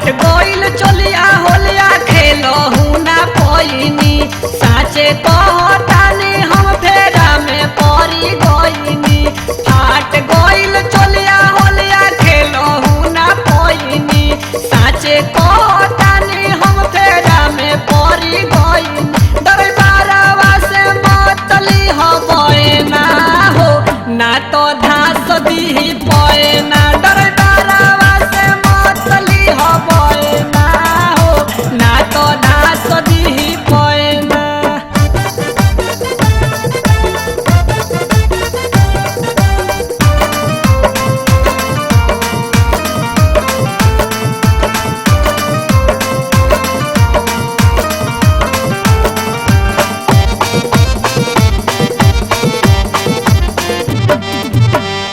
फाट गइल चलिया होलिया खेलहु ना पइनी साचे कहतानी हम फेरा में पड़ी गइनी फाट गइल चलिया होलिया खेलहु ना पइनी साचे कहतानी हम फेरा में पड़ी गइनी दरबारवा से मतली हबे ना हो ना तो धास दी पएना दरबारवा से मतली हबे ना हो ना तो धास दी पएना।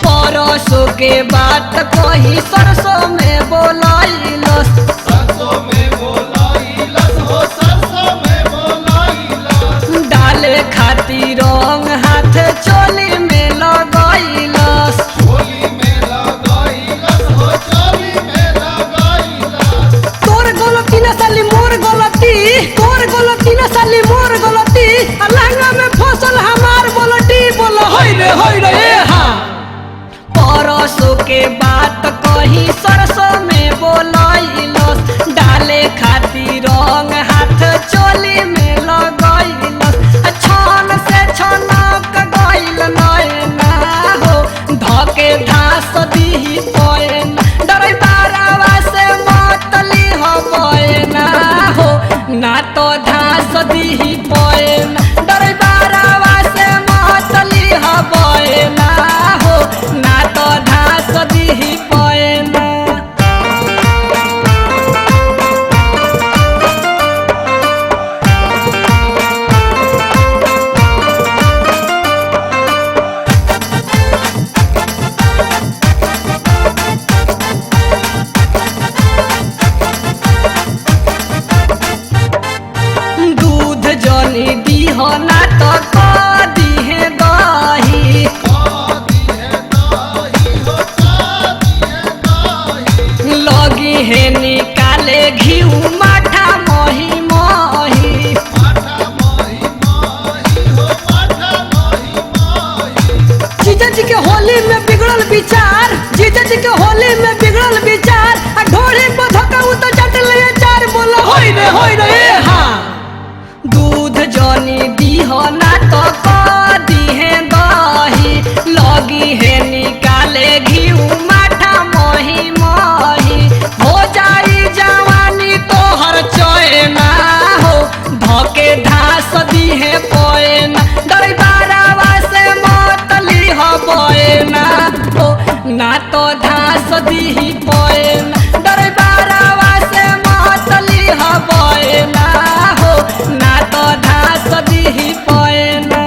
परसों के बात कही सरसों में बोलाइलस सरसों में बोलाइलस हो सरसों में बोलाइलस डाले खातिर रंग हाथ चोली में लगाइलस चोली में लगाइलस हो चोली में लगाइलस तोर गलती न साली मोर गलती तोर गलती न साली मोर गलती लहंगा में फसल हमार बोलटी बोल होई रे हाँ परसों के बात कही सरसों में बोलाइलस डाले खातिर रंग हाथ चोली में लगाइलस छन से छनक गइल नैना हो धके धास दी पएन दरबारवा से मतली हबे ना हो ना तो धास दी पएन दरबारवा से मतली हबे ना हो ना तो धास दी पएन। दूध जनी दीह ना तो क दीहे दही शादी है दाही हो शादी है दाही लगी है निकाले घिउ माठा मही मही माठा माही माही हो माठा माही माही जीजा जी के होली में बिगड़ल विचार जीजा जी के होली में बिगड़ल विचार आ ढोरी पर धकाऊ तो चट ले चार बोल होई रे हाँ दूध जनी दीह ना तो क दीहे दही लगी है निकाले घिउ माठा मही मही हो जाई जवानी तोहर चैना हो धके धास दीहे पएना दरबारवा से मतली हबे ना हो ना तो धास दी पएना दरबारवा से मतली हबे ना हो ना तो धास दी पएना।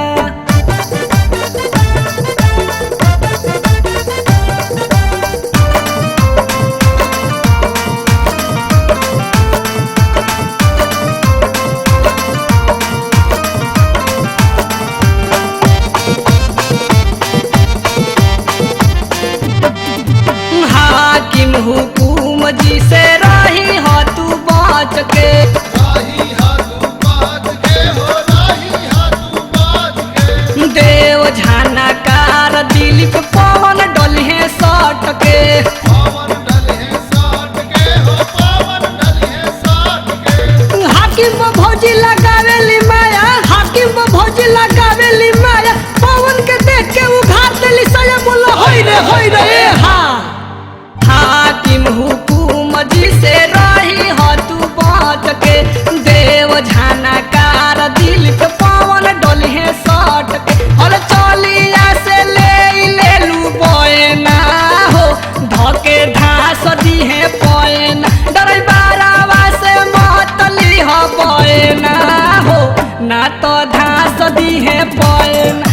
हाकिम हुकुम जी से रही हो तू बच के राही हाथू बाज के हो राही हाथू बाज के देव झानाकार दिलीप पवन डलिहे सट के पावन डले साट के हो पावन डले साट के हाकिम भौजी लगावेली माया हाकिम भौजी लगावेली माया पवन के देख के उघार देली सया बोल होई रे हाँ हाकिम हुकुम जी से रही हो तू बच के देव झानाकार दिलीप पवन डलिहे सट के और चलिया से ले लू बएना हो धके धास दीहे पएना दरबारवा से मतली हबे ना हो ना तो धास दीहे पएना